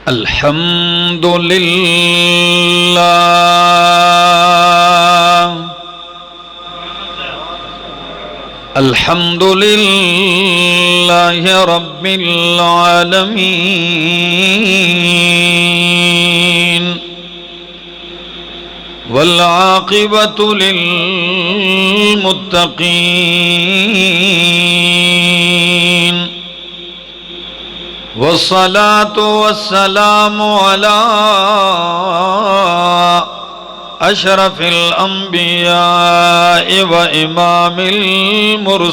الحمد لله رب العالمين والعاقبة للمتقين والصلاة والسلام على أشرف الأنبياء وإمام المرسلين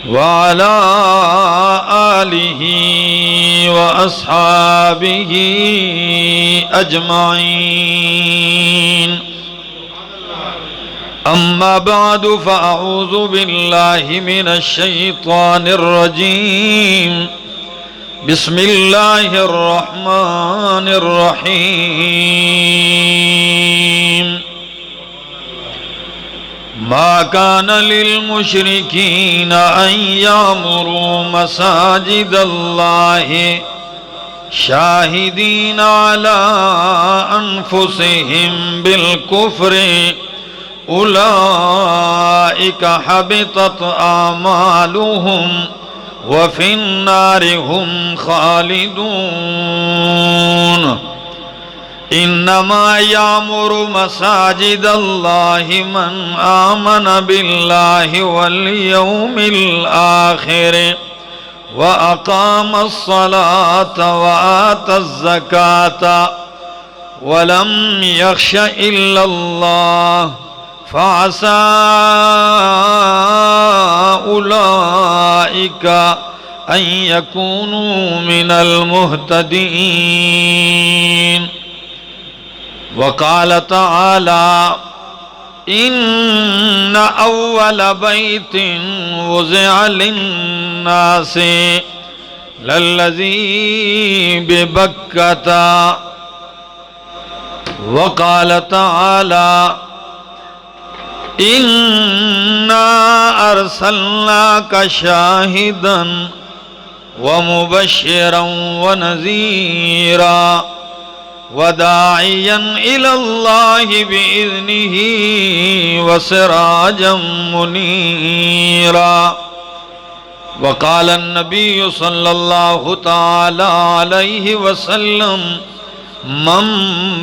وعلى آله وأصحابه أجمعين. أما بعد فأعوذ بالله من الشيطان الرجيم. بسم الله الرحمن الرحيم. ما كان للمشركين أن يعمروا مساجد الله شاهدين على أنفسهم بالكفر أولئك حبطت أعمالهم وفي النار هم خالدون. إنما يعمر مساجد الله من آمن بالله واليوم الآخر وأقام الصلاة وآتى الزكاة ولم يخش إلا الله فعسى أولئك أن يكونوا من المهتدين. وقال تعالى: إن أول بيت وضع للناس للذي ببكة. وقال تعالى: إنا أرسلناك شاهدا ومبشرا ونذيرا وداعيا إلى الله بإذنه وسراجا منيرا. وقال النبي صلى الله تعالى عليه وسلم: من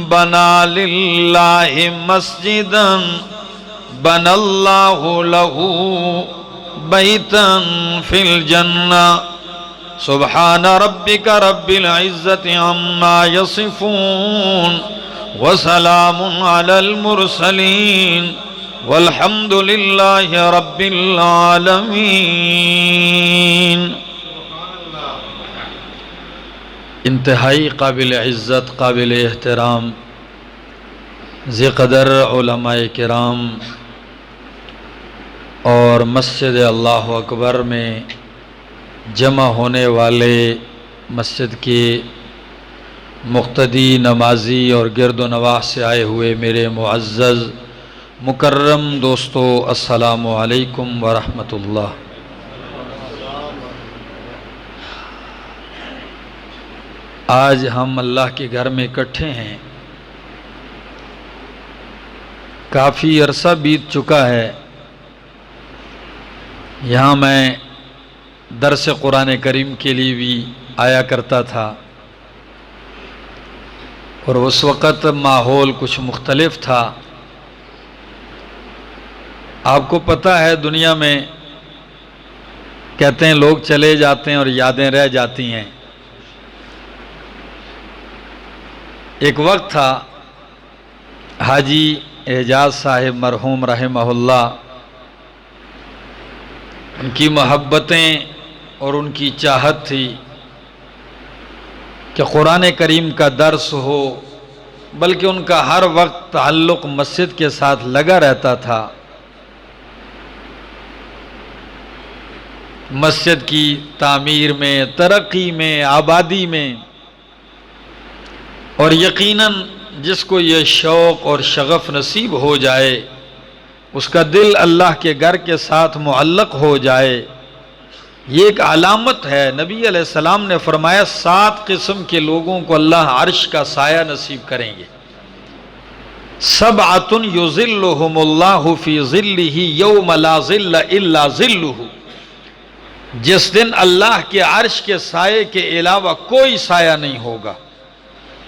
بنى لله مسجدا بنى الله له بيتا في الجنة. سبحان ربك رب العزة عما يصفون وسلام على المرسلين والحمد لله رب العالمين. انتہائی قابل عزت، قابل احترام ذی قدر علماء کرام اور مسجد اللہ اکبر میں جمع ہونے والے مسجد کے مقتدی، نمازی اور گرد و نواح سے آئے ہوئے میرے معزز مکرم دوستو، السلام علیکم ورحمۃ اللہ۔ آج ہم اللہ کے گھر میں اکٹھے ہیں۔ کافی عرصہ بیت چکا ہے، یہاں میں درس قرآن کریم کے لیے بھی آیا کرتا تھا، اور اس وقت ماحول کچھ مختلف تھا۔ آپ کو پتہ ہے دنیا میں کہتے ہیں لوگ چلے جاتے ہیں اور یادیں رہ جاتی ہیں۔ ایک وقت تھا حاجی اعجاز صاحب مرحوم رحمہ اللہ، ان کی محبتیں اور ان کی چاہت تھی کہ قرآن کریم کا درس ہو، بلکہ ان کا ہر وقت تعلق مسجد کے ساتھ لگا رہتا تھا۔ مسجد کی تعمیر میں، ترقی میں، آبادی میں، اور یقیناً جس کو یہ شوق اور شغف نصیب ہو جائے، اس کا دل اللہ کے گھر کے ساتھ معلق ہو جائے، یہ ایک علامت ہے۔ نبی علیہ السلام نے فرمایا 7 قسم کے لوگوں کو اللہ عرش کا سایہ نصیب کریں گے۔ سبعۃ یظلھم اللہ فی ظلہ یوم لا ظل الا ظلہ، جس دن اللہ کے عرش کے سائے کے علاوہ کوئی سایہ نہیں ہوگا۔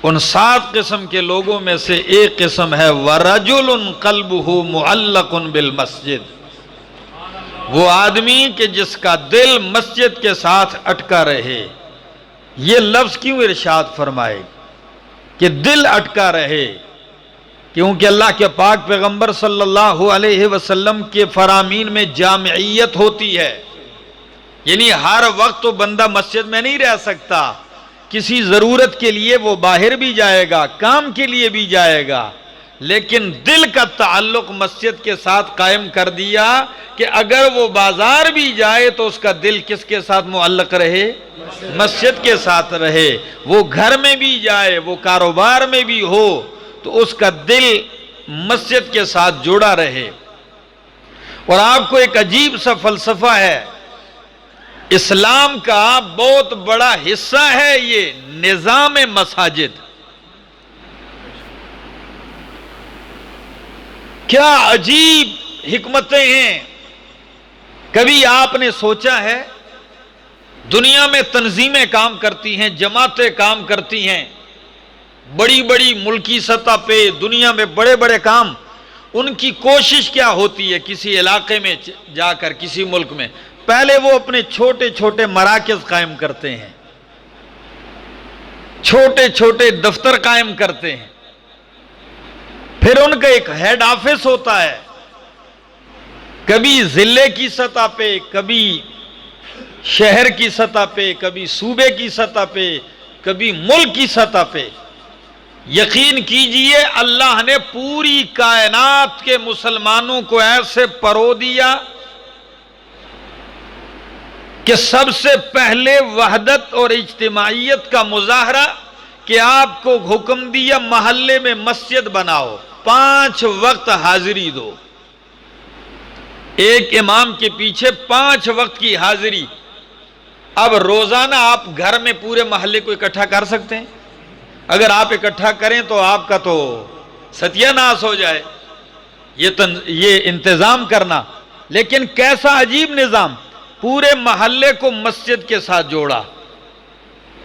ان 7 قسم کے لوگوں میں سے ایک قسم ہے وَرَجُلٌ قَلْبُهُ مُعَلَّقٌ بِالْمَسْجِدِ، وہ آدمی کہ جس کا دل مسجد کے ساتھ اٹکا رہے۔ یہ لفظ کیوں ارشاد فرمائے کہ دل اٹکا رہے؟ کیونکہ اللہ کے پاک پیغمبر صلی اللہ علیہ وسلم کے فرامین میں جامعیت ہوتی ہے، یعنی ہر وقت تو بندہ مسجد میں نہیں رہ سکتا، کسی ضرورت کے لیے وہ باہر بھی جائے گا، کام کے لیے بھی جائے گا، لیکن دل کا تعلق مسجد کے ساتھ قائم کر دیا کہ اگر وہ بازار بھی جائے تو اس کا دل کس کے ساتھ معلق رہے؟ مسجد کے ساتھ رہے۔ وہ گھر میں بھی جائے، وہ کاروبار میں بھی ہو، تو اس کا دل مسجد کے ساتھ جڑا رہے۔ اور آپ کو ایک عجیب سا فلسفہ ہے، اسلام کا بہت بڑا حصہ ہے یہ نظام مساجد۔ کیا عجیب حکمتیں ہیں! کبھی آپ نے سوچا ہے دنیا میں تنظیمیں کام کرتی ہیں، جماعتیں کام کرتی ہیں، بڑی بڑی ملکی سطح پہ دنیا میں بڑے بڑے کام، ان کی کوشش کیا ہوتی ہے کسی علاقے میں جا کر، کسی ملک میں پہلے وہ اپنے چھوٹے چھوٹے مراکز قائم کرتے ہیں، چھوٹے چھوٹے دفتر قائم کرتے ہیں، پھر ان کا ایک ہیڈ آفس ہوتا ہے، کبھی ضلع کی سطح پہ، کبھی شہر کی سطح پہ، کبھی صوبے کی سطح پہ، کبھی ملک کی سطح پہ۔ یقین کیجئے اللہ نے پوری کائنات کے مسلمانوں کو ایسے پرو دیا کہ سب سے پہلے وحدت اور اجتماعیت کا مظاہرہ کہ آپ کو حکم دیا محلے میں مسجد بناؤ، 5 وقت حاضری دو، ایک امام کے پیچھے 5 وقت کی حاضری۔ اب روزانہ آپ گھر میں پورے محلے کو اکٹھا کر سکتے ہیں؟ اگر آپ اکٹھا کریں تو آپ کا تو ستیہ ناس ہو جائے یہ انتظام کرنا۔ لیکن کیسا عجیب نظام، پورے محلے کو مسجد کے ساتھ جوڑا،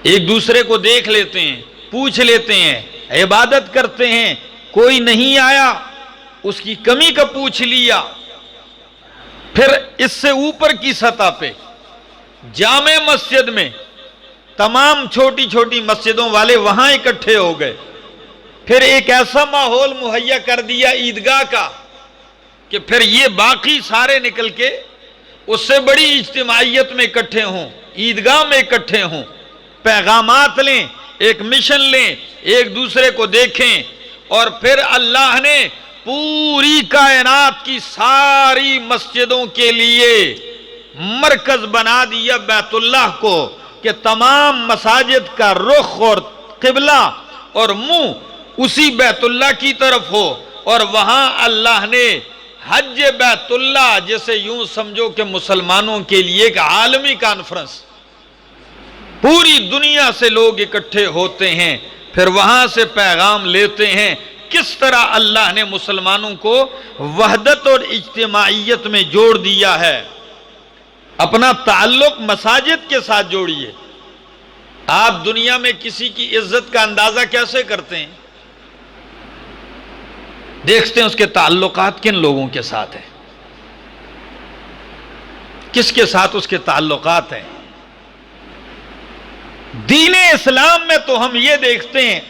ایک دوسرے کو دیکھ لیتے ہیں، پوچھ لیتے ہیں، عبادت کرتے ہیں، کوئی نہیں آیا اس کی کمی کا پوچھ لیا۔ پھر اس سے اوپر کی سطح پہ جامع مسجد میں تمام چھوٹی چھوٹی مسجدوں والے وہاں اکٹھے ہو گئے، پھر ایک ایسا ماحول مہیا کر دیا عیدگاہ کا کہ پھر یہ باقی سارے نکل کے اس سے بڑی اجتماعیت میں اکٹھے ہوں، عیدگاہ میں اکٹھے ہوں، پیغامات لیں، ایک مشن لیں، ایک دوسرے کو دیکھیں۔ اور پھر اللہ نے پوری کائنات کی ساری مسجدوں کے لیے مرکز بنا دیا بیت اللہ کو کہ تمام مساجد کا رخ اور قبلہ اور منہ اسی بیت اللہ کی طرف ہو، اور وہاں اللہ نے حج بیت اللہ، جیسے یوں سمجھو کہ مسلمانوں کے لیے ایک عالمی کانفرنس، پوری دنیا سے لوگ اکٹھے ہوتے ہیں، پھر وہاں سے پیغام لیتے ہیں۔ کس طرح اللہ نے مسلمانوں کو وحدت اور اجتماعیت میں جوڑ دیا ہے۔ اپنا تعلق مساجد کے ساتھ جوڑیے۔ آپ دنیا میں کسی کی عزت کا اندازہ کیسے کرتے ہیں؟ دیکھتے ہیں اس کے تعلقات کن لوگوں کے ساتھ ہیں، کس کے ساتھ اس کے تعلقات ہیں۔ دین اسلام میں تو ہم یہ دیکھتے ہیں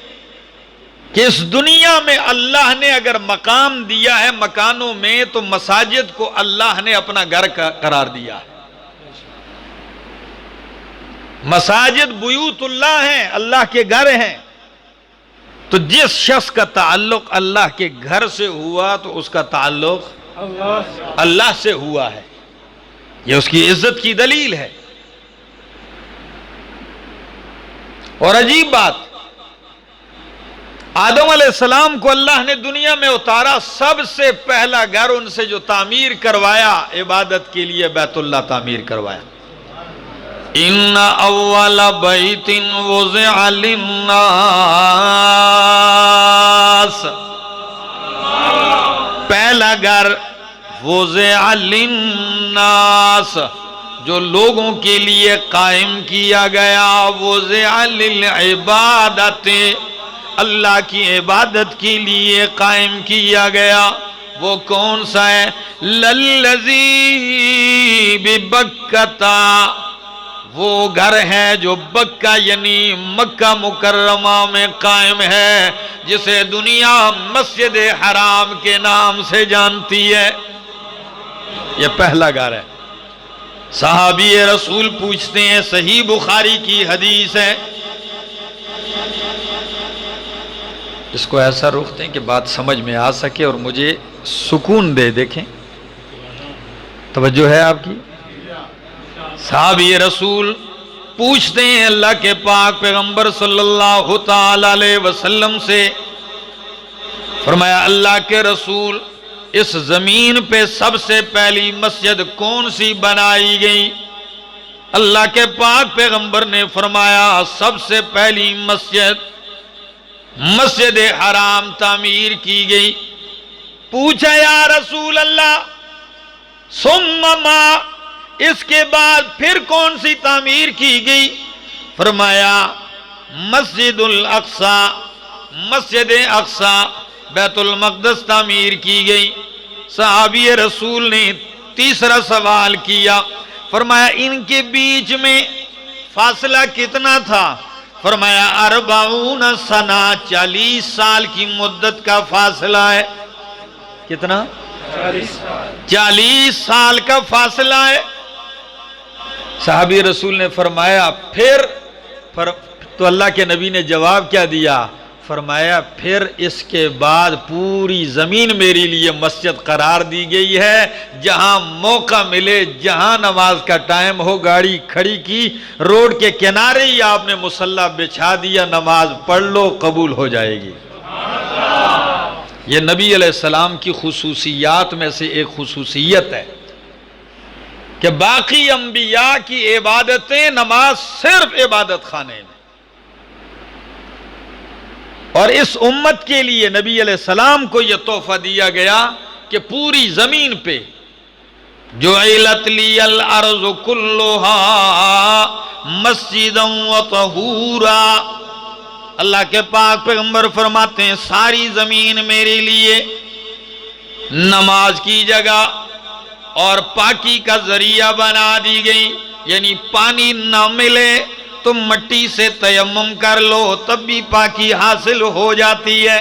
کہ اس دنیا میں اللہ نے اگر مقام دیا ہے مکانوں میں، تو مساجد کو اللہ نے اپنا گھر قرار دیا ہے۔ مساجد بیوت اللہ ہیں، اللہ کے گھر ہیں۔ تو جس شخص کا تعلق اللہ کے گھر سے ہوا تو اس کا تعلق اللہ سے ہوا ہے، یہ اس کی عزت کی دلیل ہے۔ اور عجیب بات، آدم علیہ السلام کو اللہ نے دنیا میں اتارا، سب سے پہلا گھر ان سے جو تعمیر کروایا عبادت کے لیے بیت اللہ تعمیر کروایا۔ ان اول بیت وضع للناس، پہلا گھر وضع للناس جو لوگوں کے لیے قائم کیا گیا، وضع للعبادت اللہ کی عبادت کے لیے قائم کیا گیا، وہ کون سا ہے؟ للذی ببکۃ، وہ گھر ہے جو بکہ یعنی مکہ مکرمہ میں قائم ہے، جسے دنیا مسجد حرام کے نام سے جانتی ہے۔ یہ پہلا گھر ہے۔ صحابی رسول پوچھتے ہیں، صحیح بخاری کی حدیث ہے، اس کو ایسا روکتے ہیں کہ بات سمجھ میں آ سکے اور مجھے سکون دے۔ دیکھیں توجہ ہے آپ کی؟ صحابی رسول پوچھتے ہیں اللہ کے پاک پیغمبر صلی اللہ تعالی علیہ وسلم سے، فرمایا اللہ کے رسول اس زمین پہ سب سے پہلی مسجد کون سی بنائی گئی؟ اللہ کے پاک پیغمبر نے فرمایا سب سے پہلی مسجد حرام تعمیر کی گئی۔ پوچھا یا رسول اللہ ثم ما، اس کے بعد پھر کون سی تعمیر کی گئی؟ فرمایا مسجد الاقصی، مسجد اقصی بیت المقدس تعمیر کی گئی۔ صحابی رسول نے تیسرا سوال کیا، فرمایا ان کے بیچ میں فاصلہ کتنا تھا؟ فرمایا 40 سنہ، 40 سال کی مدت کا فاصلہ ہے۔ کتنا؟ 40 سال کا فاصلہ ہے۔ صحابی رسول نے فرمایا پھر تو اللہ کے نبی نے جواب کیا دیا؟ فرمایا پھر اس کے بعد پوری زمین میرے لیے مسجد قرار دی گئی ہے، جہاں موقع ملے، جہاں نماز کا ٹائم ہو، گاڑی کھڑی کی، روڈ کے کنارے ہی آپ نے مصلی بچھا دیا، نماز پڑھ لو، قبول ہو جائے گی۔ یہ نبی علیہ السلام کی خصوصیات میں سے ایک خصوصیت ہے کہ باقی انبیاء کی عبادتیں، نماز صرف عبادت خانے میں، اور اس امت کے لیے نبی علیہ السلام کو یہ تحفہ دیا گیا کہ پوری زمین پہ جعلت لی الارض کلھا مسجدا وطہورا، اللہ کے پاک پیغمبر فرماتے ہیں ساری زمین میرے لیے نماز کی جگہ اور پاکی کا ذریعہ بنا دی گئی، یعنی پانی نہ ملے تم مٹی سے تیمم کر لو تب بھی پاکی حاصل ہو جاتی ہے۔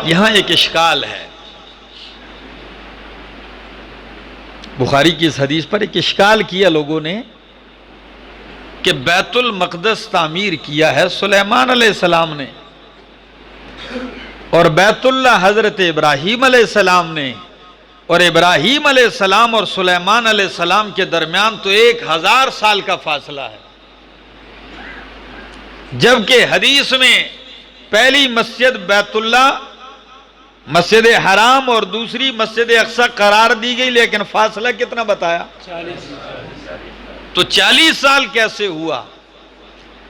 یہاں ایک اشکال ہے، بخاری کی اس حدیث پر ایک اشکال کیا لوگوں نے کہ بیت المقدس تعمیر کیا ہے سلیمان علیہ السلام نے، اور بیت اللہ حضرت ابراہیم علیہ السلام نے، اور ابراہیم علیہ السلام اور سلیمان علیہ السلام کے درمیان تو 1000 سال کا فاصلہ ہے، جبکہ حدیث میں پہلی مسجد بیت اللہ مسجد حرام اور دوسری مسجد اقصی قرار دی گئی، لیکن فاصلہ کتنا بتایا؟ 40۔ تو 40 سال کیسے ہوا؟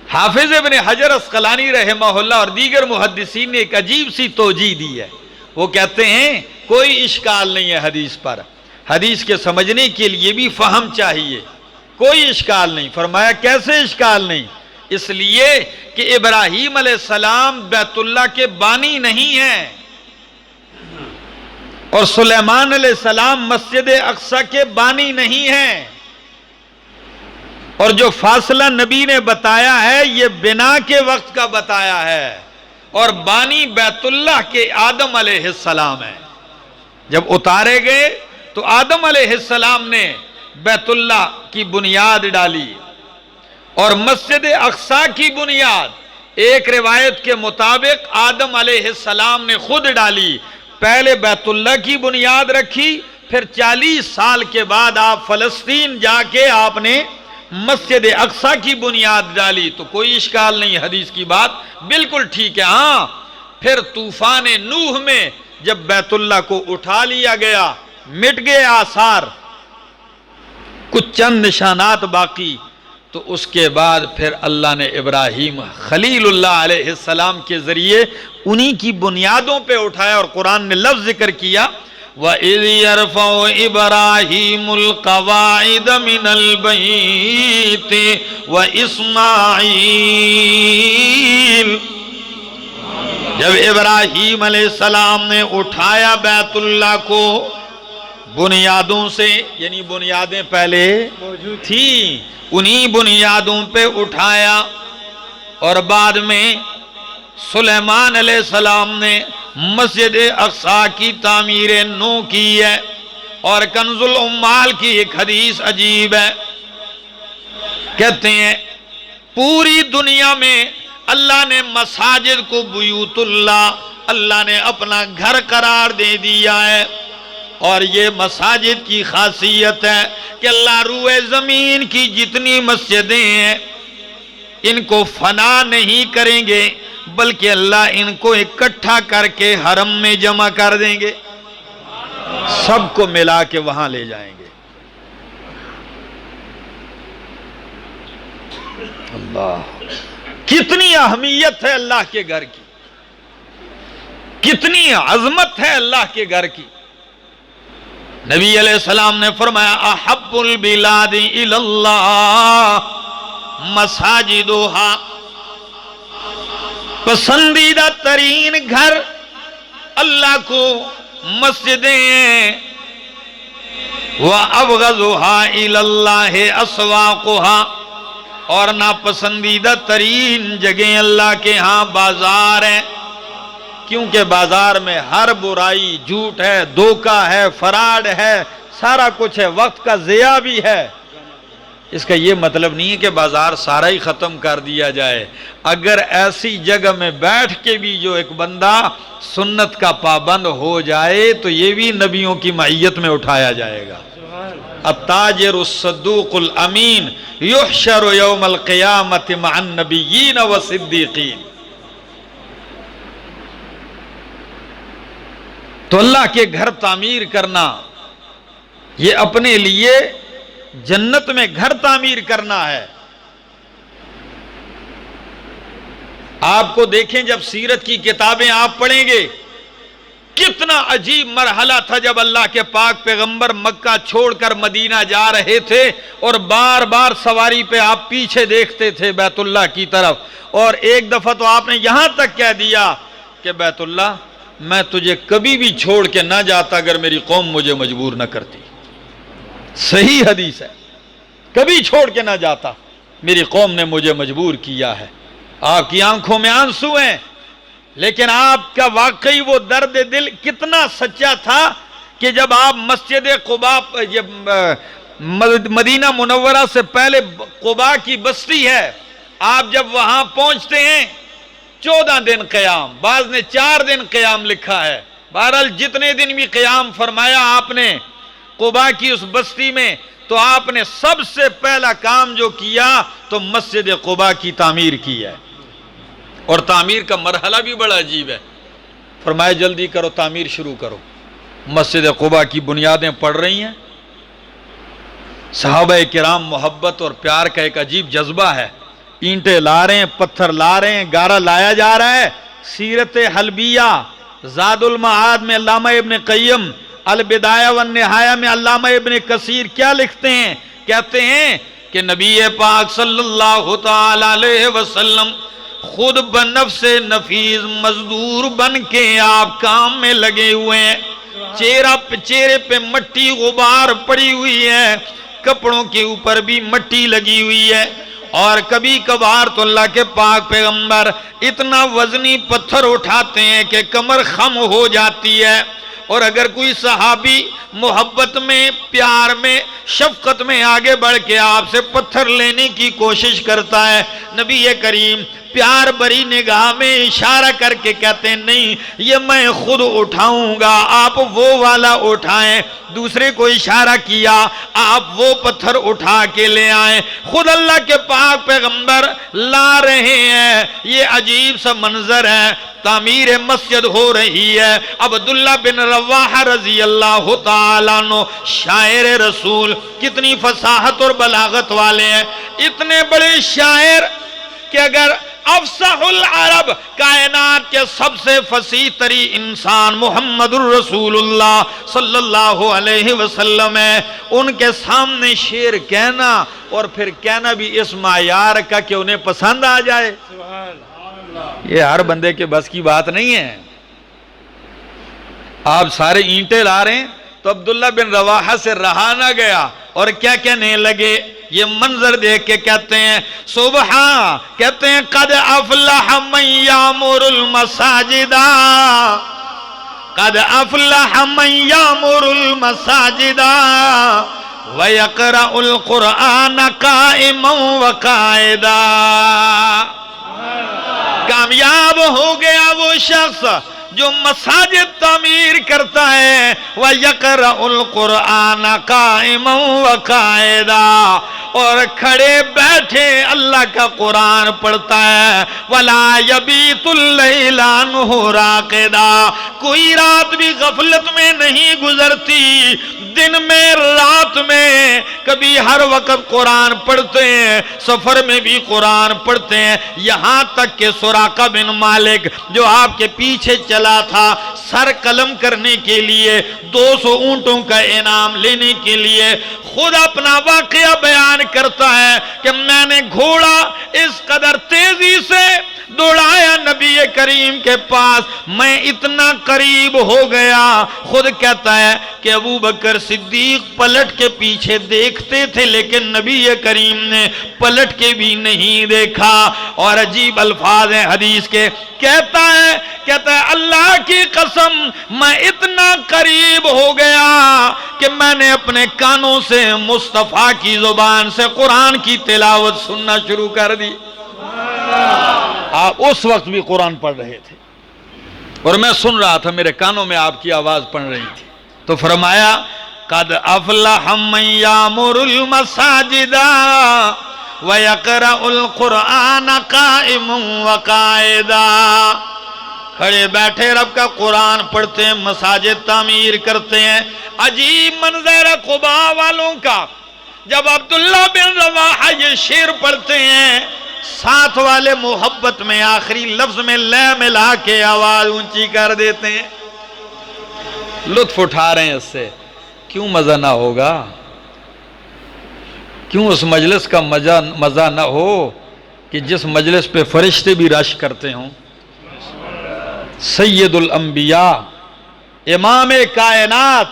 حافظ ابن حجر عسقلانی رحمہ اللہ اور دیگر محدثین نے ایک عجیب سی توجیہ دی ہے۔ وہ کہتے ہیں کوئی اشکال نہیں ہے حدیث پر، حدیث کے سمجھنے کے لیے بھی فہم چاہیے، کوئی اشکال نہیں۔ فرمایا کیسے اشکال نہیں؟ اس لیے کہ ابراہیم علیہ السلام بیت اللہ کے بانی نہیں ہیں، اور سلیمان علیہ السلام مسجد اقصی کے بانی نہیں ہیں، اور جو فاصلہ نبی نے بتایا ہے یہ بنا کے وقت کا بتایا ہے، اور بانی بیت اللہ کے آدم علیہ السلام ہے۔ جب اتارے گئے تو آدم علیہ السلام نے بیت اللہ کی بنیاد ڈالی، اور مسجد اقصی کی بنیاد ایک روایت کے مطابق آدم علیہ السلام نے خود ڈالی۔ پہلے بیت اللہ کی بنیاد رکھی، پھر 40 سال کے بعد آپ فلسطین جا کے آپ نے مسجد اقصی کی بنیاد ڈالی، تو کوئی اشکال نہیں، حدیث کی بات بالکل ٹھیک ہے۔ ہاں پھر طوفان نوح میں جب بیت اللہ کو اٹھا لیا گیا، مٹ گئے آثار، کچھ چند نشانات باقی، تو اس کے بعد پھر اللہ نے ابراہیم خلیل اللہ علیہ السلام کے ذریعے انہی کی بنیادوں پہ اٹھایا، اور قرآن نے لفظ ذکر کیا وَإِذْ يَرْفَعُ إِبْرَاهِيمُ الْقَوَاعِدَ مِنَ الْبَيْتِ وَإِسْمَاعِيلُ، جب ابراہیم علیہ السلام نے اٹھایا بیت اللہ کو بنیادوں سے، یعنی بنیادیں پہلے تھیں، انہی بنیادوں پہ اٹھایا، اور بعد میں سلیمان علیہ السلام نے مسجد اقصی کی تعمیر نو کی ہے، اور کنز العمال کی ایک حدیث عجیب ہے، کہتے ہیں پوری دنیا میں اللہ نے مساجد کو بیوت اللہ، اللہ نے اپنا گھر قرار دے دیا ہے، اور یہ مساجد کی خاصیت ہے کہ اللہ روئے زمین کی جتنی مسجدیں ہیں ان کو فنا نہیں کریں گے، بلکہ اللہ ان کو اکٹھا کر کے حرم میں جمع کر دیں گے، سب کو ملا کے وہاں لے جائیں گے۔ اللہ، کتنی اہمیت ہے اللہ کے گھر کی، کتنی عظمت ہے اللہ کے گھر کی۔ نبی علیہ السلام نے فرمایا احب البلاد الی اللہ مساجدها، پسندیدہ ترین گھر اللہ کو مسجدیں ہیں، وَأَبْغَضُهَا إِلَى اللَّهِ أَسْوَاقُهَا، اور ناپسندیدہ ترین جگہیں اللہ کے ہاں بازار ہیں، کیونکہ بازار میں ہر برائی، جھوٹ ہے، دھوکہ ہے، فراڈ ہے، سارا کچھ ہے، وقت کا ضیاع بھی ہے۔ اس کا یہ مطلب نہیں ہے کہ بازار سارا ہی ختم کر دیا جائے، اگر ایسی جگہ میں بیٹھ کے بھی جو ایک بندہ سنت کا پابند ہو جائے تو یہ بھی نبیوں کی معیت میں اٹھایا جائے گا۔ التاجر الصدوق الامین یحشر یوم القیامت مع النبیین والصدیقین۔ تو اللہ کے گھر تعمیر کرنا، یہ اپنے لیے جنت میں گھر تعمیر کرنا ہے۔ آپ کو دیکھیں جب سیرت کی کتابیں آپ پڑھیں گے، کتنا عجیب مرحلہ تھا جب اللہ کے پاک پیغمبر مکہ چھوڑ کر مدینہ جا رہے تھے، اور بار بار سواری پہ آپ پیچھے دیکھتے تھے بیت اللہ کی طرف، اور ایک دفعہ تو آپ نے یہاں تک کہہ دیا کہ بیت اللہ میں تجھے کبھی بھی چھوڑ کے نہ جاتا اگر میری قوم مجھے مجبور نہ کرتی۔ صحیح حدیث ہے، کبھی چھوڑ کے نہ جاتا، میری قوم نے مجھے مجبور کیا ہے۔ آپ کی آنکھوں میں آنسو ہیں، لیکن آپ کا واقعی وہ درد دل کتنا سچا تھا کہ جب آپ مسجد قباء، مدینہ منورہ سے پہلے قباء کی بستی ہے، آپ جب وہاں پہنچتے ہیں 14 دن قیام، بعض نے 4 دن قیام لکھا ہے، بہرحال جتنے دن بھی قیام فرمایا آپ نے قباء کی اس بستی میں، تو آپ نے سب سے پہلا کام جو کیا تو مسجد قباء کی تعمیر کی ہے، اور تعمیر کا مرحلہ بھی بڑا عجیب ہے۔ فرمایا جلدی کرو، تعمیر شروع کرو۔ مسجد قباء کی بنیادیں پڑ رہی ہیں، صحابہ کرام محبت اور پیار کا ایک عجیب جذبہ ہے، اینٹیں لا رہے ہیں، پتھر لا رہے ہیں، گارا لایا جا رہا ہے۔ سیرت حلبیہ زاد المعاد میں علامہ ابن قیم، البدایہ والنہایہ میں علامہ ابن کثیر کیا لکھتے ہیں؟ کہتے ہیں کہ نبی پاک صلی اللہ تعالی علیہ وسلم خود بنفس نفیس مزدور بن کے آپ کام میں لگے ہوئے ہیں، چہرے پہ مٹی غبار پڑی ہوئی ہے، کپڑوں کے اوپر بھی مٹی لگی ہوئی ہے، اور کبھی کبھار تو اللہ کے پاک پیغمبر اتنا وزنی پتھر اٹھاتے ہیں کہ کمر خم ہو جاتی ہے، اور اگر کوئی صحابی محبت میں، پیار میں، شفقت میں آگے بڑھ کے آپ سے پتھر لینے کی کوشش کرتا ہے، نبی کریم پیار بری نگاہ میں اشارہ کر کے کہتے ہیں نہیں یہ میں خود اٹھاؤں گا، آپ وہ والا اٹھائیں۔ دوسرے کو اشارہ کیا، آپ وہ پتھر اٹھا کے لے آئیں۔ خود اللہ کے پاک پیغمبر لا رہے ہیں۔ یہ عجیب سا منظر ہے، تعمیر مسجد ہو رہی ہے۔ عبداللہ بن رواحہ رضی اللہ تعالیٰ عنہ شاعر رسول، کتنی فصاحت اور بلاغت والے ہیں، اتنے بڑے شاعر کہ اگر افصح العرب، کائنات کے سب سے فصیح تری انسان محمد الرسول اللہ صلی اللہ علیہ وسلم ہے، ان کے سامنے شعر کہنا اور پھر کہنا بھی اس معیار کا کہ انہیں پسند آ جائے، یہ ہر بندے کے بس کی بات نہیں ہے۔ آپ سارے اینٹیں لا رہے ہیں تو عبداللہ بن رواحہ سے رہا نہ گیا اور کیا کہنے لگے، یہ منظر دیکھ کے کہتے ہیں سبحان، کہتے ہیں قد افلح من یامر المساجد، قد افلح من یامر المساجد ویقرأ القرآن قائما وقائدا۔ کامیاب ہو گیا وہ شخص جو مساجد تعمیر کرتا ہے، وَيَقْرَأُ الْقُرْآنَ قَائِمًا وَقَائِدًا، اور کھڑے بیٹھے اللہ کا قرآن پڑھتا ہے، وَلَا يَبِيتُ اللَّيْلَ عَنْهُ رَاقِدًا، کوئی رات بھی غفلت میں نہیں گزرتی، دن میں رات میں کبھی ہر وقت قرآن پڑھتے ہیں، سفر میں بھی قرآن پڑھتے ہیں، یہاں تک کہ سراقہ بن مالک جو آپ کے پیچھے چلا تھا سر قلم کرنے کے لیے، 200 اونٹوں کا انعام لینے کے لیے، خود اپنا واقعہ بیان کرتا ہے کہ میں نے گھوڑا اس قدر تیزی سے دوڑایا نبی کریم کے پاس، میں اتنا قریب ہو گیا، خود کہتا ہے کہ ابو بکر صدیق پلٹ کے پیچھے دیکھتے تھے لیکن نبی کریم نے پلٹ کے بھی نہیں دیکھا۔ اور عجیب الفاظ ہیں حدیث کے، کہتا ہے اللہ کی قسم میں اتنا قریب ہو گیا کہ میں نے اپنے کانوں سے مصطفیٰ کی زبان سے قرآن کی تلاوت سننا شروع کر دی۔ آپ اس وقت بھی قرآن پڑھ رہے تھے اور میں سن رہا تھا، میرے کانوں میں آپ کی آواز پڑھ رہی تھی، تو فرمایا قد افلح من یامر المساجد وَيَقْرَأُ الْقُرْآنَ قَائِمًا وَقَائِدًا، کھڑے بیٹھے رب کا قرآن پڑھتے ہیں، مساجد تعمیر کرتے ہیں۔ عجیب منظر ہے قباء والوں کا، جب عبداللہ بن رواحہ یہ شعر پڑھتے ہیں، ساتھ والے محبت میں آخری لفظ میں لے ملا کے آواز اونچی کر دیتے ہیں، لطف اٹھا رہے ہیں اس سے۔ کیوں مزہ نہ ہوگا؟ کیوں اس مجلس کا مزہ نہ ہو کہ جس مجلس پہ فرشتے بھی رش کرتے ہوں؟ سید الانبیاء، امام کائنات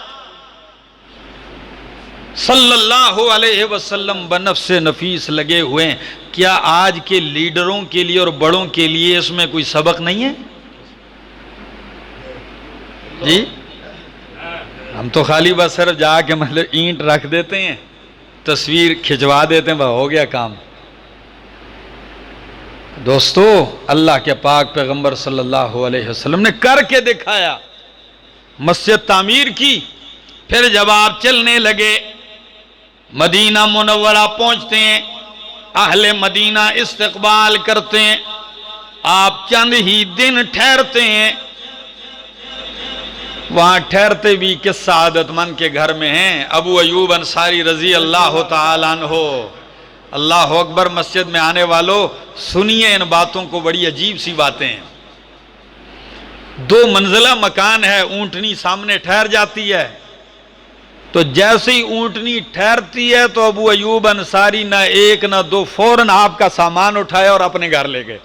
صلی اللہ علیہ وسلم بنفس نفیس لگے ہوئے ہیں۔ کیا آج کے لیڈروں کے لیے اور بڑوں کے لیے اس میں کوئی سبق نہیں ہے؟ جی ہم تو خالی بس صرف جا کے مطلب اینٹ رکھ دیتے ہیں، تصویر کھچوا دیتے ہیں، ہو گیا کام۔ دوستو اللہ کے پاک پیغمبر صلی اللہ علیہ وسلم نے کر کے دکھایا، مسجد تعمیر کی، پھر جب آپ چلنے لگے مدینہ منورہ پہنچتے ہیں، اہل مدینہ استقبال کرتے ہیں، آپ چند ہی دن ٹھہرتے ہیں، وہاں ٹھہرتے بھی کس سعادت مند کے گھر میں ہیں، ابو ایوب انصاری رضی اللہ تعالیٰ عنہ۔ اللہ اکبر، مسجد میں آنے والوں سنیے ان باتوں کو، بڑی عجیب سی باتیں ہیں۔ 2 منزلہ مکان ہے، اونٹنی سامنے ٹھہر جاتی ہے، تو جیسے ہی اونٹنی ٹھہرتی ہے تو ابو ایوب انصاری نہ ایک نہ دو فوراً آپ کا سامان اٹھایا اور اپنے گھر لے گئے۔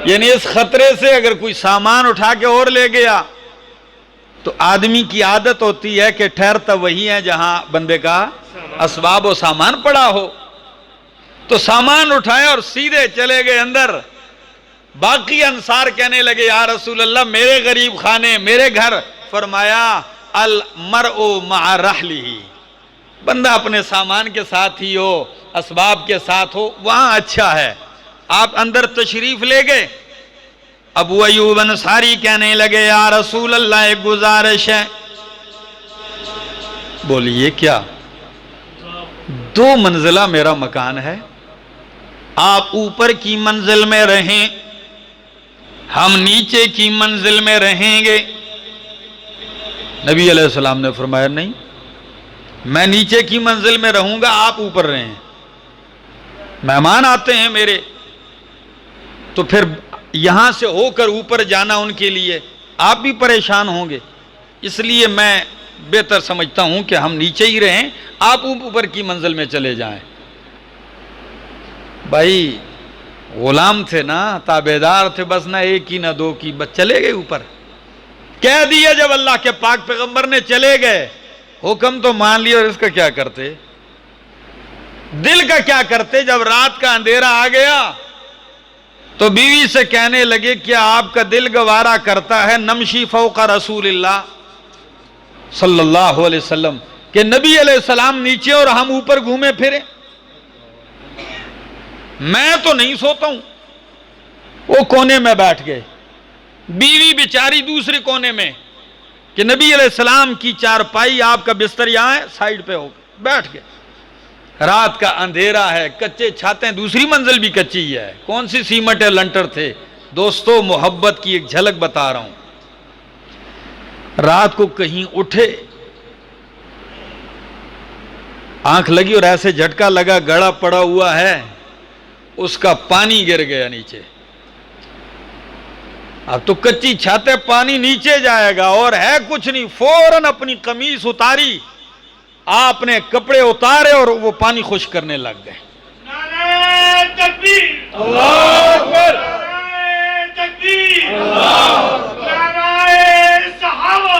یعنی اس خطرے سے اگر کوئی سامان اٹھا کے اور لے گیا تو آدمی کی عادت ہوتی ہے کہ ٹھہرتا وہی ہے جہاں بندے کا اسباب و سامان پڑا ہو، تو سامان اٹھایا اور سیدھے چلے گئے اندر۔ باقی انصار کہنے لگے یا رسول اللہ میرے غریب خانے، میرے گھر۔ فرمایا المرء مع رحلہ، بندہ اپنے سامان کے ساتھ ہی ہو، اسباب کے ساتھ ہو، وہاں اچھا ہے۔ آپ اندر تشریف لے گئے. ابو ایوب انصاری کہنے لگے یا رسول اللہ ایک گزارش ہے. بولیے کیا؟ 2 منزلہ میرا مکان ہے، آپ اوپر کی منزل میں رہیں، ہم نیچے کی منزل میں رہیں گے. نبی علیہ السلام نے فرمایا نہیں، میں نیچے کی منزل میں رہوں گا، آپ اوپر رہیں. مہمان آتے ہیں میرے، تو پھر یہاں سے ہو کر اوپر جانا ان کے لیے آپ بھی پریشان ہوں گے، اس لیے میں بہتر سمجھتا ہوں کہ ہم نیچے ہی رہیں، آپ اوپر کی منزل میں چلے جائیں. بھائی غلام تھے نا، تابعدار تھے، بس نہ ایک کی نہ 2 کی، بس چلے گئے اوپر. کہہ دیا جب اللہ کے پاک پیغمبر نے چلے گئے، حکم تو مان لیا، اور اس کا کیا کرتے؟ دل کا کیا کرتے؟ جب رات کا اندھیرا آ گیا تو بیوی سے کہنے لگے کیا آپ کا دل گوارا کرتا ہے نمشی فوق رسول اللہ صلی اللہ علیہ وسلم، کہ نبی علیہ السلام نیچے اور ہم اوپر گھومے پھرے؟ میں تو نہیں سوتا ہوں. وہ کونے میں بیٹھ گئے، بیوی بیچاری دوسرے کونے میں، کہ نبی علیہ السلام کی چارپائی، آپ کا بستر یہاں ہے، سائیڈ پہ ہو بیٹھ گئے. رات کا اندھیرا ہے، کچے چھاتیں، دوسری منزل بھی کچی ہے، کون سی سیمٹ ہے، لنٹر تھے. دوستو محبت کی ایک جھلک بتا رہا ہوں. رات کو کہیں اٹھے، آنکھ لگی اور ایسے جھٹکا لگا، گڑا پڑا ہوا ہے، اس کا پانی گر گیا نیچے. اب تو کچی چھاتیں، پانی نیچے جائے گا اور ہے کچھ نہیں. فوراً اپنی قمیص اتاری، آپ نے کپڑے اتارے اور وہ پانی خشک کرنے لگ گئے. نعرہ تکبیر، اللہ اکبر، نعرہ تکبیر، نعرہ صحابہ.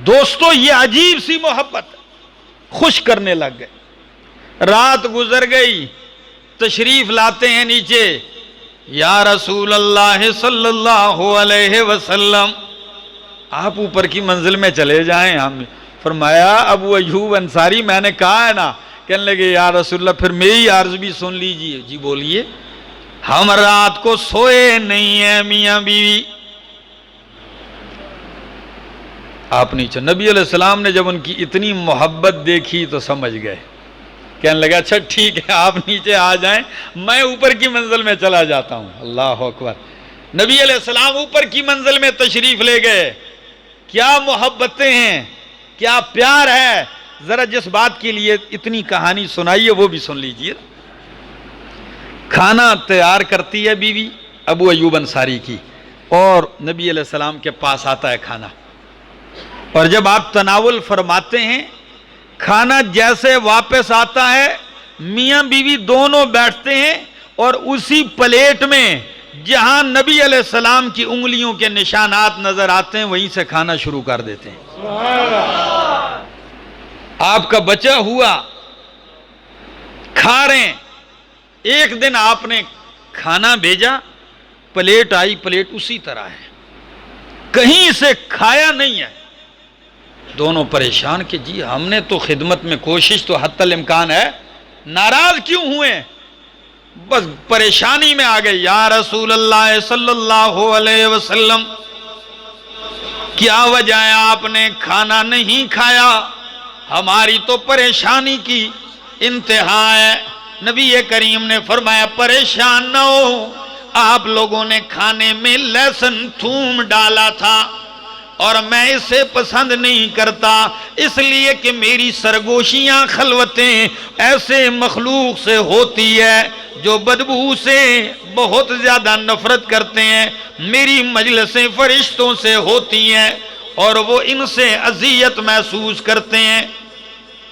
دوستو یہ عجیب سی محبت، خشک کرنے لگ گئے. رات گزر گئی، تشریف لاتے ہیں نیچے. یا رسول اللہ صلی اللہ علیہ وسلم، آپ اوپر کی منزل میں چلے جائیں. ہم فرمایا ابو ایوب انصاری میں نے کہا ہے نا. کہنے لگے یا رسول اللہ پھر میری عرض بھی سن لیجئے. جی بولیے. ہم رات کو سوئے نہیں ہیں میاں بیوی. آپ نیچے. نبی علیہ السلام نے جب ان کی اتنی محبت دیکھی تو سمجھ گئے. کہنے لگا اچھا ٹھیک ہے آپ نیچے آ جائیں، میں اوپر کی منزل میں چلا جاتا ہوں. اللہ اکبر. نبی علیہ السلام اوپر کی منزل میں تشریف لے گئے. کیا محبتیں ہیں، کیا پیار ہے. ذرا جس بات کے لیے اتنی کہانی سنائی ہے وہ بھی سن لیجئے. کھانا تیار کرتی ہے بیوی ابو ایوب انصاری کی، اور نبی علیہ السلام کے پاس آتا ہے کھانا. اور جب آپ تناول فرماتے ہیں، کھانا جیسے واپس آتا ہے، میاں بیوی دونوں بیٹھتے ہیں اور اسی پلیٹ میں جہاں نبی علیہ السلام کی انگلیوں کے نشانات نظر آتے ہیں وہیں سے کھانا شروع کر دیتے ہیں. آپ کا بچا ہوا کھا رہے ہیں. ایک دن آپ نے کھانا بھیجا، پلیٹ آئی، پلیٹ اسی طرح ہے، کہیں سے کھایا نہیں ہے. دونوں پریشان کہ جی ہم نے تو خدمت میں کوشش تو حتی الامکان ہے، ناراض کیوں ہوئے؟ بس پریشانی میں آ گئے. یا رسول اللہ صلی اللہ علیہ وسلم کیا وجہ ہے آپ نے کھانا نہیں کھایا؟ ہماری تو پریشانی کی انتہا ہے. نبی کریم نے فرمایا پریشان نہ ہو، آپ لوگوں نے کھانے میں لہسن تھوم ڈالا تھا اور میں اسے پسند نہیں کرتا، اس لیے کہ میری سرگوشیاں خلوتیں ایسے مخلوق سے ہوتی ہے جو بدبو سے بہت زیادہ نفرت کرتے ہیں. میری مجلسیں فرشتوں سے ہوتی ہیں اور وہ ان سے اذیت محسوس کرتے ہیں.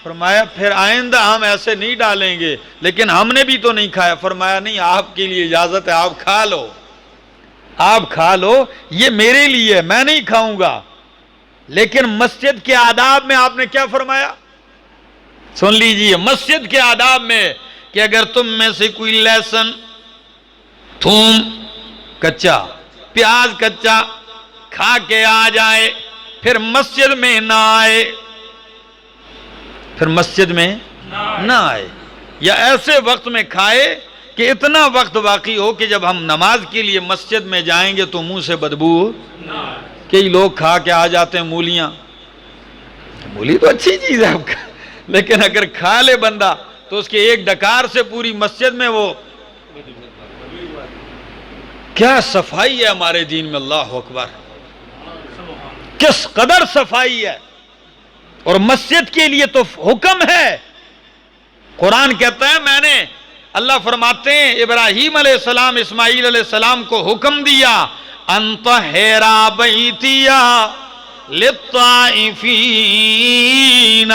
فرمایا پھر آئندہ ہم ایسے نہیں ڈالیں گے، لیکن ہم نے بھی تو نہیں کھایا. فرمایا نہیں، آپ کے لیے اجازت ہے، آپ کھا لو، آپ کھا لو، یہ میرے لیے، میں نہیں کھاؤں گا. لیکن مسجد کے آداب میں آپ نے کیا فرمایا؟ سن لیجئے. مسجد کے آداب میں کہ اگر تم میں سے کوئی لہسن، تھوم کچا، پیاز کچا کھا کے آ جائے، پھر مسجد میں نہ آئے، پھر مسجد میں نہ آئے، یا ایسے وقت میں کھائے کہ اتنا وقت باقی ہو کہ جب ہم نماز کے لیے مسجد میں جائیں گے تو منہ سے بدبو ہو. کئی لوگ کھا کے آ جاتے ہیں مولیاں. مولی تو اچھی چیز ہے آپ کا، لیکن اگر کھا لے بندہ تو اس کے ایک ڈکار سے پوری مسجد میں وہ کیا صفائی ہے ہمارے دین میں. اللہ اکبر، کس قدر صفائی ہے. اور مسجد کے لیے تو حکم ہے. قرآن کہتا ہے میں نے، اللہ فرماتے ہیں ابراہیم علیہ السلام اسماعیل علیہ السلام کو حکم دیا ان طہر بیتی للطائفین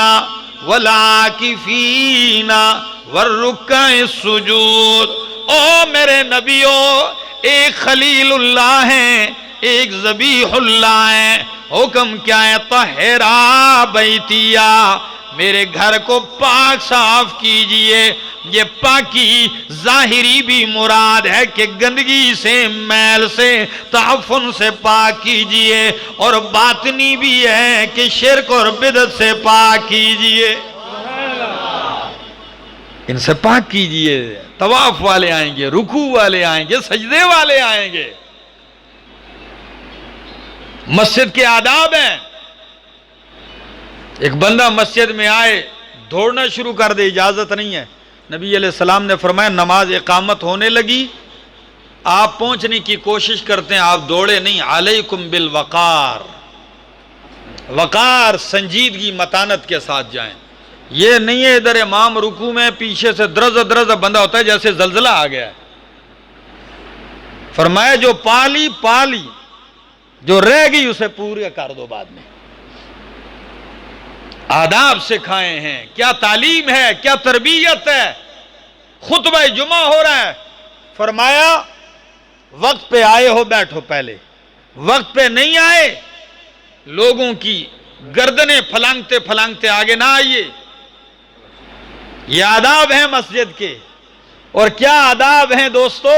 والعاکفین والرکع السجود. او میرے نبیوں، ایک خلیل اللہ ہیں، ایک ذبیح اللہ ہیں. حکم کیا ہے؟ طہرا بیتیا، میرے گھر کو پاک صاف کیجئے. یہ پاکی ظاہری بھی مراد ہے کہ گندگی سے، میل سے، تعفن سے پاک کیجئے، اور باطنی بھی ہے کہ شرک اور بدعت سے پاک کیجئے. ان سے پاک کیجئے. طواف والے آئیں گے، رکوع والے آئیں گے، سجدے والے آئیں گے. مسجد کے آداب ہیں. ایک بندہ مسجد میں آئے دوڑنا شروع کر دے، اجازت نہیں ہے. نبی علیہ السلام نے فرمایا نماز اقامت ہونے لگی، آپ پہنچنے کی کوشش کرتے ہیں، آپ دوڑے نہیں. علیکم بالوقار، وقار سنجیدگی متانت کے ساتھ جائیں. یہ نہیں ہے ادھر امام رکوع میں پیچھے سے درز درز بندہ ہوتا ہے جیسے زلزلہ آ گیا ہے. فرمایا جو پالی پالی، جو رہ گئی اسے پورا کر دو بعد میں. آداب سکھائے ہیں، کیا تعلیم ہے، کیا تربیت ہے. خطبہ جمعہ ہو رہا ہے، فرمایا وقت پہ آئے ہو بیٹھو پہلے، وقت پہ نہیں آئے لوگوں کی گردنیں پھلانگتے پھلانگتے آگے نہ آئیے. یہ آداب ہیں مسجد کے. اور کیا آداب ہیں دوستو؟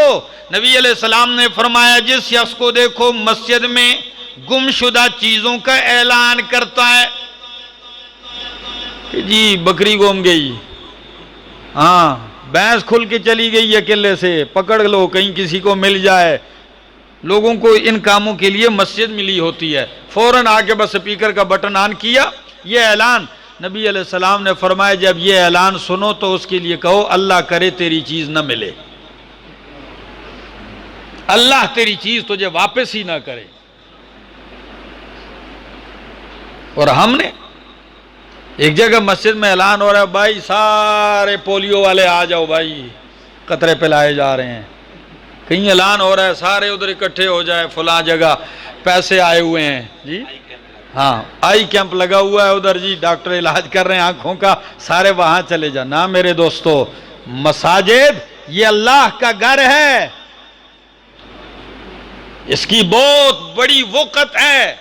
نبی علیہ السلام نے فرمایا جس شخص کو دیکھو مسجد میں گمشدہ چیزوں کا اعلان کرتا ہے کہ جی بکری گم گئی، ہاں بھینس کھل کے چلی گئی ہے قلعے سے، پکڑ لو کہیں کسی کو مل جائے. لوگوں کو ان کاموں کے لیے مسجد ملی ہوتی ہے. فوراً آ کے بس اسپیکر کا بٹن آن کیا، یہ اعلان. نبی علیہ السلام نے فرمایا جب یہ اعلان سنو تو اس کے لیے کہو اللہ کرے تیری چیز نہ ملے، اللہ تیری چیز تجھے واپس ہی نہ کرے. اور ہم نے ایک جگہ مسجد میں اعلان ہو رہا ہے بھائی سارے پولیو والے آ جاؤ بھائی، قطرے پلائے جا رہے ہیں. کہیں اعلان ہو رہا ہے سارے ادھر اکٹھے ہو جائے فلاں جگہ، پیسے آئے ہوئے ہیں جی، ہاں آئی کیمپ لگا ہوا ہے ادھر جی، ڈاکٹر علاج کر رہے ہیں آنکھوں کا، سارے وہاں چلے جا. نہ میرے دوستو، مساجد یہ اللہ کا گھر ہے، اس کی بہت بڑی وقت ہے،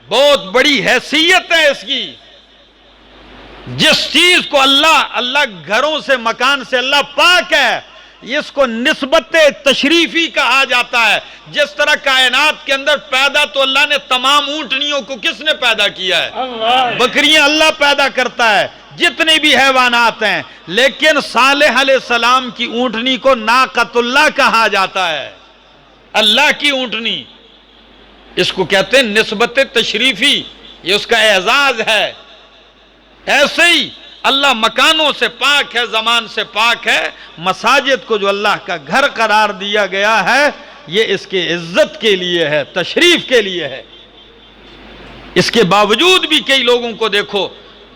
بہت بڑی حیثیت ہے اس کی. جس چیز کو اللہ گھروں سے، مکان سے اللہ پاک ہے، اس کو نسبت تشریفی کہا جاتا ہے. جس طرح کائنات کے اندر پیدا تو اللہ نے تمام اونٹنیوں کو کس نے پیدا کیا ہے؟ بکریاں اللہ پیدا کرتا ہے، جتنے بھی حیوانات ہیں. لیکن صالح علیہ السلام کی اونٹنی کو ناقۃ اللہ کہا جاتا ہے، اللہ کی اونٹنی. اس کو کہتے ہیں نسبت تشریفی، یہ اس کا اعزاز ہے. ایسے ہی اللہ مکانوں سے پاک ہے، زمان سے پاک ہے. مساجد کو جو اللہ کا گھر قرار دیا گیا ہے یہ اس کے عزت کے لیے ہے، تشریف کے لیے ہے. اس کے باوجود بھی کئی لوگوں کو دیکھو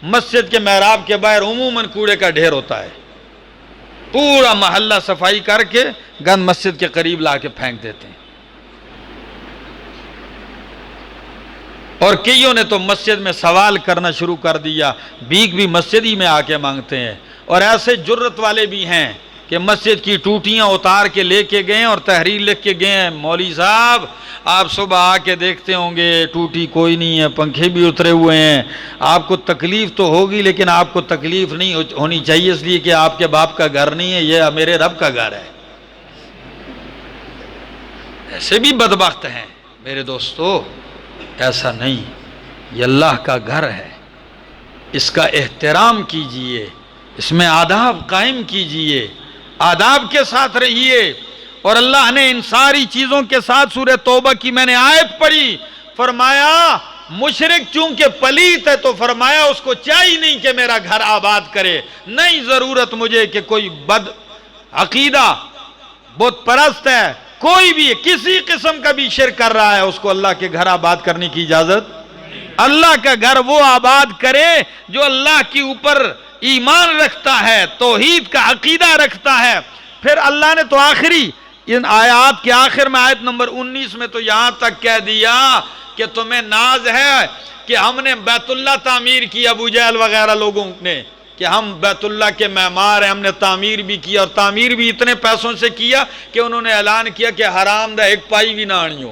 مسجد کے محراب کے باہر عموماً کوڑے کا ڈھیر ہوتا ہے، پورا محلہ صفائی کر کے گند مسجد کے قریب لا کے پھینک دیتے ہیں. اور کئیوں نے تو مسجد میں سوال کرنا شروع کر دیا، بھیک بھی مسجد ہی میں آ کے مانگتے ہیں. اور ایسے جرت والے بھی ہیں کہ مسجد کی ٹوٹیاں اتار کے لے کے گئے اور تحریر لکھ کے گئے ہیں مولوی صاحب آپ صبح آ کے دیکھتے ہوں گے ٹوٹی کوئی نہیں ہے، پنکھے بھی اترے ہوئے ہیں، آپ کو تکلیف تو ہوگی لیکن آپ کو تکلیف نہیں ہونی چاہیے اس لیے کہ آپ کے باپ کا گھر نہیں ہے، یہ میرے رب کا گھر ہے. ایسے بھی بدبخت ہیں میرے دوستو. ایسا نہیں، یہ اللہ کا گھر ہے، اس کا احترام کیجئے، اس میں آداب قائم کیجئے. آداب کے ساتھ رہیے. اور اللہ نے ان ساری چیزوں کے ساتھ سورہ توبہ کی میں نے آیت پڑھی, فرمایا مشرک چونکہ پلیت ہے تو فرمایا اس کو چاہیے نہیں کہ میرا گھر آباد کرے, نہیں ضرورت مجھے کہ کوئی بد عقیدہ بت پرست ہے, کوئی بھی کسی قسم کا بھی شرک کر رہا ہے, اس کو اللہ کے گھر آباد کرنے کی اجازت. اللہ کا گھر وہ آباد کرے جو اللہ کے اوپر ایمان رکھتا ہے, توحید کا عقیدہ رکھتا ہے. پھر اللہ نے تو آخری ان آیات کے آخر میں آیت نمبر 19 میں تو یہاں تک کہہ دیا کہ تمہیں ناز ہے کہ ہم نے بیت اللہ تعمیر کی, ابو جہل وغیرہ لوگوں نے, کہ ہم بیت اللہ کے معمار ہیں, ہم نے تعمیر بھی کیا, اور تعمیر بھی اتنے پیسوں سے کیا کہ انہوں نے اعلان کیا کہ حرام دا ایک پائی بھی نہ آنیو,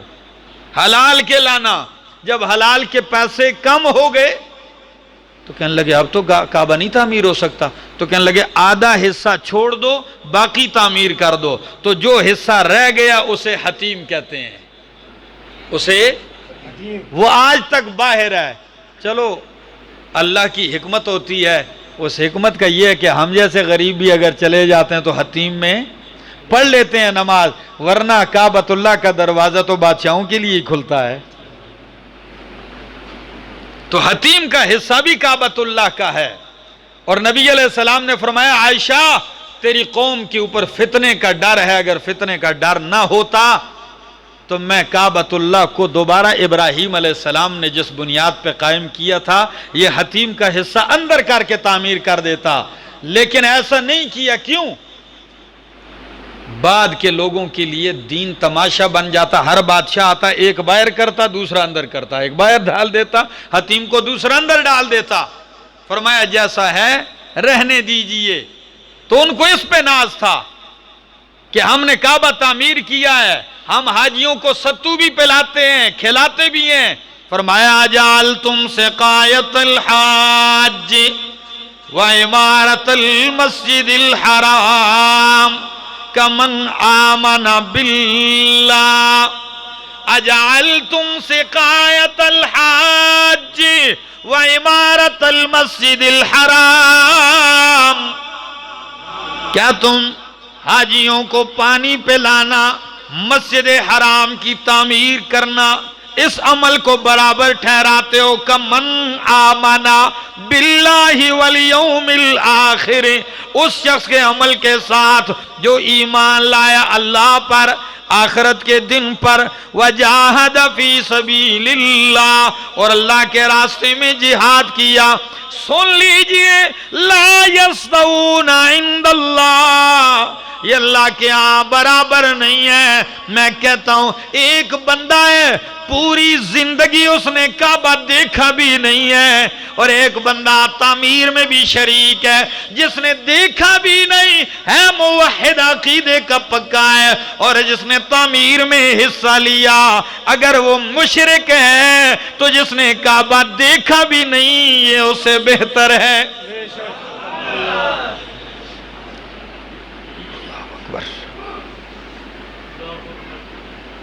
حلال کے لانا. جب حلال کے پیسے کم ہو گئے تو کہنے لگے اب تو کعبہ نہیں تعمیر ہو سکتا, تو کہنے لگے آدھا حصہ چھوڑ دو باقی تعمیر کر دو. تو جو حصہ رہ گیا اسے حتیم کہتے ہیں, اسے وہ آج تک باہر ہے. چلو اللہ کی حکمت ہوتی ہے, اس حکمت کا یہ ہے کہ ہم جیسے غریب بھی اگر چلے جاتے ہیں تو حتیم میں پڑھ لیتے ہیں نماز, ورنہ کعبۃ اللہ کا دروازہ تو بادشاہوں کے لیے ہی کھلتا ہے. تو حتیم کا حصہ بھی کعبۃ اللہ کا ہے. اور نبی علیہ السلام نے فرمایا عائشہ تیری قوم کے اوپر فتنے کا ڈر ہے, اگر فتنے کا ڈر نہ ہوتا تو میں کعبۃ اللہ کو دوبارہ ابراہیم علیہ السلام نے جس بنیاد پہ قائم کیا تھا یہ حتیم کا حصہ اندر کر کے تعمیر کر دیتا, لیکن ایسا نہیں کیا. کیوں؟ بعد کے لوگوں کے لیے دین تماشا بن جاتا. ہر بادشاہ آتا ایک باہر کرتا دوسرا اندر کرتا, ایک باہر ڈال دیتا حتیم کو دوسرا اندر ڈال دیتا. فرمایا جیسا ہے رہنے دیجئے. تو ان کو اس پہ ناز تھا کہ ہم نے کعبہ تعمیر کیا ہے, ہم حاجیوں کو ستو بھی پلاتے ہیں کھلاتے بھی ہیں. فرمایا اجعلتم سقایت الحاج وعمارت المسجد الحرام کمن آمن باللہ. اجعلتم سقایت الحاج وعمارت المسجد الحرام, کیا تم حاجیوں کو پانی پلانا, مسجد حرام کی تعمیر کرنا, اس عمل کو برابر ٹھہراتے ہو کمن آمنا باللہ والیوم الآخر, اس شخص کے عمل کے ساتھ جو ایمان لایا اللہ پر, آخرت کے دن پر, وجاہد فی سبیل اللہ, اور اللہ کے راستے میں جہاد کیا. سن لیجئے لا یستوون عند اللہ, یہ اللہ کے ہاں برابر نہیں ہے. میں کہتا ہوں ایک بندہ ہے پوری زندگی اس نے کعبہ دیکھا بھی نہیں ہے, اور ایک بندہ تعمیر میں بھی شریک ہے جس نے دیکھا بھی نہیں ہے, موحد عقیدے کا پکا ہے, اور جس نے تعمیر میں حصہ لیا اگر وہ مشرک ہے تو جس نے کعبہ دیکھا بھی نہیں یہ اس سے بہتر ہے.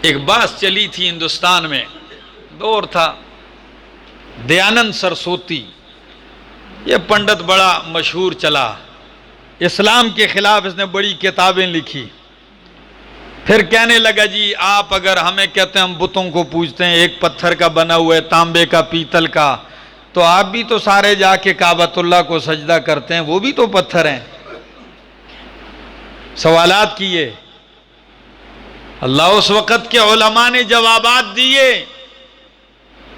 ایک بات چلی تھی ہندوستان میں, دور تھا دیانند سرسوتی, یہ پنڈت بڑا مشہور چلا, اسلام کے خلاف اس نے بڑی کتابیں لکھی. پھر کہنے لگا جی آپ اگر ہمیں کہتے ہیں ہم بتوں کو پوجتے ہیں, ایک پتھر کا بنا ہوا ہے, تانبے کا, پیتل کا, تو آپ بھی تو سارے جا کے کعبۃ اللہ کو سجدہ کرتے ہیں, وہ بھی تو پتھر ہیں. سوالات کیے, اللہ اس وقت کے علماء نے جوابات دیے.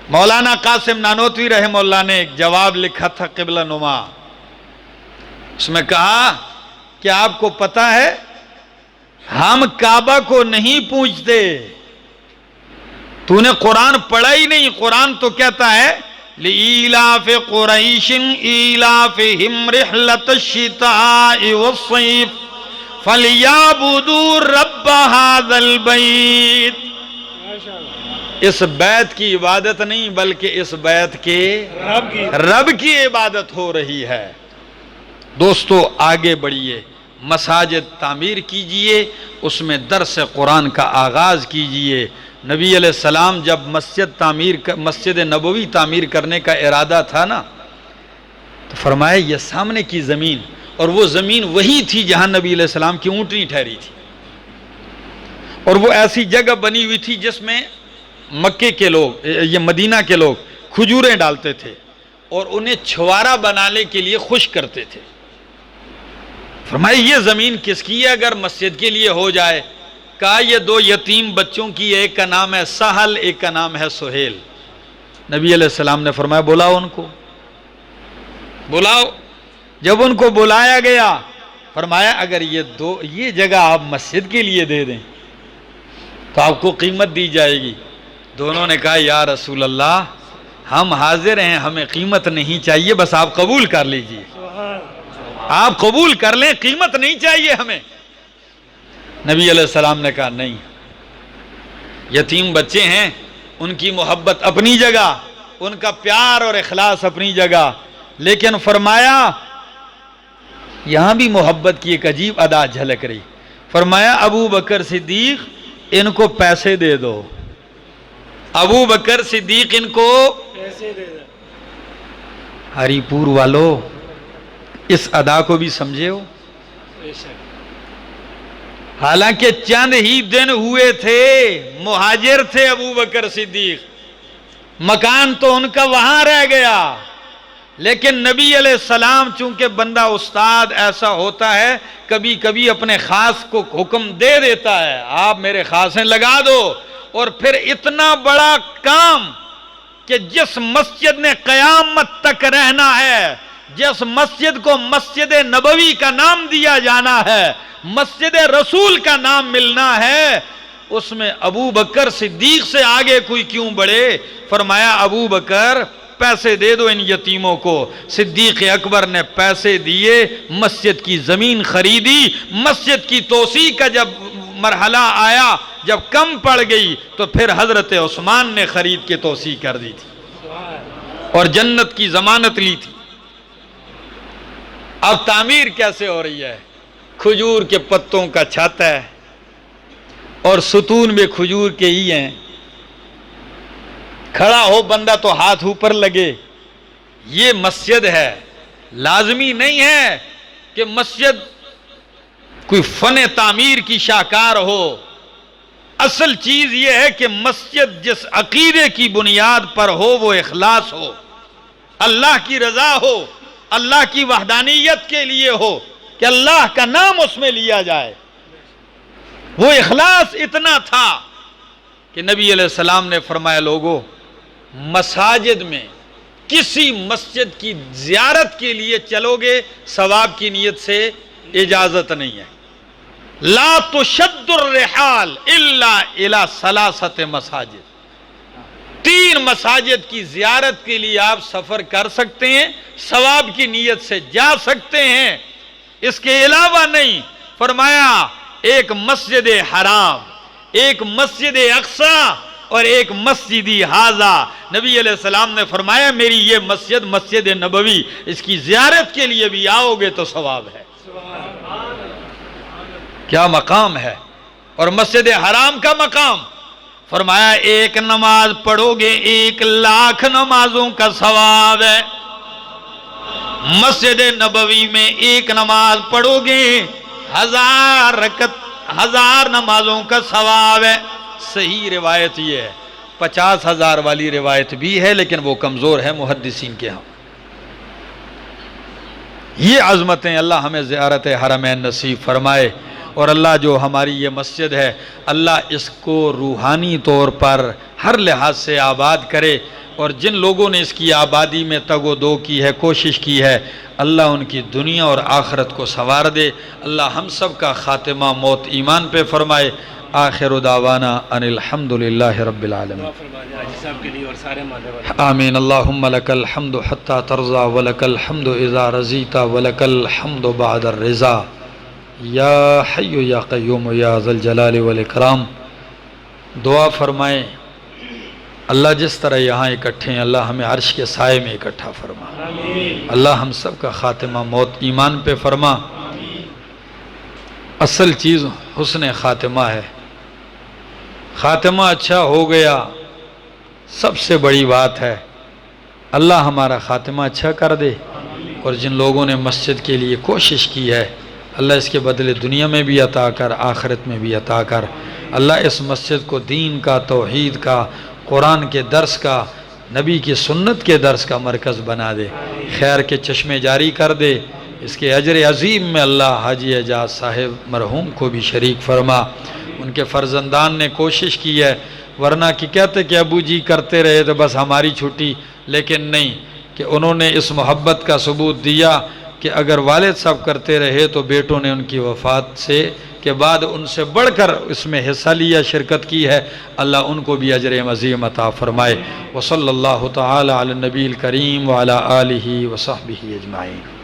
مولانا قاسم نانوتوی رحمہ اللہ نے ایک جواب لکھا تھا قبلہ نما, اس میں کہا کہ آپ کو پتہ ہے ہم کعبہ کو نہیں پوجتے, تو نے قرآن پڑھا ہی نہیں. قرآن تو کہتا ہے لِإِيلَافِ قُرَيْشٍ إِيلَافِهِمْ رِحْلَةَ الشِّتَاءِ وَالصَّيْفِ فَلْيَعْبُدُوا رَبَّ هَذَا الْبَيْتِ. اس بیت کی عبادت نہیں بلکہ اس بیت کے رب کی عبادت ہو رہی ہے. دوستو آگے بڑھیے, مساجد تعمیر کیجئے, اس میں درس قرآن کا آغاز کیجئے. نبی علیہ السلام جب مسجد نبوی تعمیر کرنے کا ارادہ تھا نا, تو فرمایا یہ سامنے کی زمین اور وہ زمین وہی تھی جہاں نبی علیہ السلام کی اونٹنی ٹھہری تھی، اور وہ ایسی جگہ بنی ہوئی تھی جس میں مکے کے لوگ، یہ مدینہ کے لوگ کھجوریں ڈالتے تھے اور انہیں چھوارا بنانے کے لیے خشک کرتے تھے۔ فرمایا یہ زمین کس کی ہے اگر مسجد کے لیے ہو جائے؟ کہا یہ دو یتیم بچوں کی، ایک کا نام ہے سہل، ایک کا نام ہے سہیل۔ نبی علیہ السلام نے فرمایا بلاؤ ان کو، بلاؤ۔ جب ان کو بلایا گیا فرمایا اگر یہ جگہ آپ مسجد کے لیے دے دیں تو آپ کو قیمت دی جائے گی۔ دونوں نے کہا یا رسول اللہ ہم حاضر ہیں، ہمیں قیمت نہیں چاہیے، بس آپ قبول کر لیجئے، آپ قبول کر لیں، قیمت نہیں چاہیے ہمیں۔ نبی علیہ السلام نے کہا نہیں، یتیم بچے ہیں، ان کی محبت اپنی جگہ، ان کا پیار اور اخلاص اپنی جگہ، لیکن فرمایا یہاں بھی محبت کی ایک عجیب ادا جھلک رہی۔ فرمایا ابو بکر صدیق ان کو پیسے دے دو، ابو بکر صدیق ان کو پیسے دے دو۔ ہری پور والو اس ادا کو بھی سمجھے ہو؟ حالانکہ چند ہی دن ہوئے تھے، مہاجر تھے ابو بکر صدیق، مکان تو ان کا وہاں رہ گیا، لیکن نبی علیہ السلام چونکہ بندہ استاد ایسا ہوتا ہے کبھی کبھی اپنے خاص کو حکم دے دیتا ہے، آپ میرے خاصیں لگا دو، اور پھر اتنا بڑا کام کہ جس مسجد نے قیامت تک رہنا ہے، جس مسجد کو مسجد نبوی کا نام دیا جانا ہے، مسجد رسول کا نام ملنا ہے، اس میں ابو بکر صدیق سے آگے کوئی کیوں بڑھے؟ فرمایا ابو بکر پیسے دے دو ان یتیموں کو۔ صدیق اکبر نے پیسے دیے، مسجد کی زمین خریدی، مسجد کی توسیع کا جب مرحلہ آیا، جب کم پڑ گئی تو پھر حضرت عثمان نے خرید کے توسیع کر دی تھی اور جنت کی ضمانت لی تھی۔ اب تعمیر کیسے ہو رہی ہے؟ کھجور کے پتوں کا چھت ہے اور ستون بھی کھجور کے ہی ہیں، کھڑا ہو بندہ تو ہاتھ اوپر لگے، یہ مسجد ہے۔ لازمی نہیں ہے کہ مسجد کوئی فن تعمیر کی شاہکار ہو، اصل چیز یہ ہے کہ مسجد جس عقیدے کی بنیاد پر ہو وہ اخلاص ہو، اللہ کی رضا ہو، اللہ کی وحدانیت کے لیے ہو کہ اللہ کا نام اس میں لیا جائے۔ وہ اخلاص اتنا تھا کہ نبی علیہ السلام نے فرمایا لوگو مساجد میں کسی مسجد کی زیارت کے لیے چلو گے ثواب کی نیت سے اجازت نہیں ہے۔ لا تشد الرحال الا الى ثلاثه مساجد، 3 مساجد کی زیارت کے لیے آپ سفر کر سکتے ہیں، ثواب کی نیت سے جا سکتے ہیں، اس کے علاوہ نہیں۔ فرمایا ایک مسجد حرام، ایک مسجد اقصی اور ایک مسجدی حاضہ۔ نبی علیہ السلام نے فرمایا میری یہ مسجد مسجد نبوی، اس کی زیارت کے لیے بھی آؤ گے تو ثواب ہے۔ کیا مقام ہے! اور مسجد حرام کا مقام، فرمایا ایک نماز پڑھو گے 1,00,000 نمازوں کا ثواب ہے۔ مسجد نبوی میں ایک نماز پڑھو گے 1000 رکعت، 1000 نمازوں کا ثواب ہے۔ صحیح روایت یہ ہے، 50,000 والی روایت بھی ہے لیکن وہ کمزور ہے محدثین کے ہاں۔ یہ عظمتیں اللہ ہمیں زیارت حرمین نصیب فرمائے، اور اللہ جو ہماری یہ مسجد ہے اللہ اس کو روحانی طور پر ہر لحاظ سے آباد کرے، اور جن لوگوں نے اس کی آبادی میں تگ و دو کی ہے، کوشش کی ہے، اللہ ان کی دنیا اور آخرت کو سنوار دے۔ اللہ ہم سب کا خاتمہ موت ایمان پہ فرمائے۔ آخر دعوانا ان الحمدللہ رب العالمین۔ آمین۔ اللہم لک الحمد حتی ترضا ولک الحمد اذا رضیت ولک الحمد بعد الرضا، یا حی یا قیوم یا ذا الجلال والاکرام۔ دعا فرمائیں اللہ جس طرح یہاں اکٹھے ہیں اللہ ہمیں عرش کے سائے میں اکٹھا فرما، اللہ ہم سب کا خاتمہ موت ایمان پہ فرما۔ اصل چیز حسن خاتمہ ہے، خاتمہ اچھا ہو گیا سب سے بڑی بات ہے۔ اللہ ہمارا خاتمہ اچھا کر دے، اور جن لوگوں نے مسجد کے لیے کوشش کی ہے اللہ اس کے بدلے دنیا میں بھی عطا کر، آخرت میں بھی عطا کر۔ اللہ اس مسجد کو دین کا، توحید کا، قرآن کے درس کا، نبی کی سنت کے درس کا مرکز بنا دے، خیر کے چشمے جاری کر دے۔ اس کے اجر عظیم میں اللہ حاجی اعجاز صاحب مرحوم کو بھی شریک فرما۔ ان کے فرزندان نے کوشش کی ہے، ورنہ کہ کہتے کہ ابو جی کرتے رہے تو بس ہماری چھٹی، لیکن نہیں، کہ انہوں نے اس محبت کا ثبوت دیا کہ اگر والد صاحب کرتے رہے تو بیٹوں نے ان کی وفات سے کے بعد ان سے بڑھ کر اس میں حصہ لیا، شرکت کی ہے۔ اللہ ان کو بھی اجر عظیم عطا فرمائے۔ وصلی اللہ تعالی علی النبی الکریم وعلی آلہ وصحبہ اجمعین۔